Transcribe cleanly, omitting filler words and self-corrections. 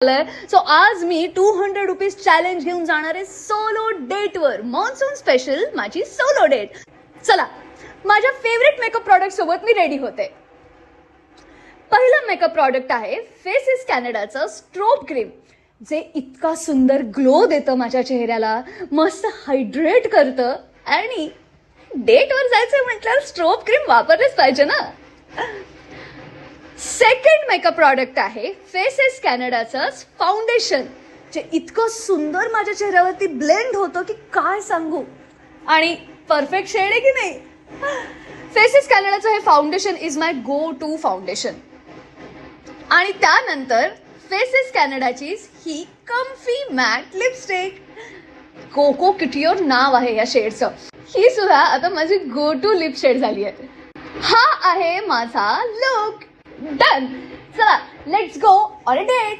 So आज मी 200 rupees challenge घेऊन जाणार आहे सोलो डेटवर. मॉन्सून स्पेशल माझी सोलो डेट. चला माझ्या फेवरेट मेकअप प्रॉडक्ट सोबत मी रेडी होते. पहिलं मेकअप प्रॉडक्ट आहे फेसेस कॅनडाचं स्ट्रोब क्रीम, जे इतका सुंदर ग्लो देतं माझ्या चेहऱ्याला, मस्त हायड्रेट करतं आणि डेटवर जायचं म्हटल्यावर स्ट्रोब क्रीम वापरलेच पाहिजे ना. सेकंड मेकअप प्रॉडक्ट आहे फेसेस कॅनडाचं फाउंडेशन, जे इतकं सुंदर माझ्या चेहऱ्यावरती ब्लेंड होतं की काय सांगू, आणि परफेक्ट शेड आहे की नाही. फेसेस कॅनडाचं हे foundation is my go to foundation. आणि त्यानंतर फेसेस कॅनडाची ही कम्फी मॅट लिपस्टिक, कोको किटियोर नाव आहे या शेडचं. ही सुद्धा आता माझी गो टू लिप शेड झाली आहे. हा आहे माझा लुक. डन. चला let's go on a date.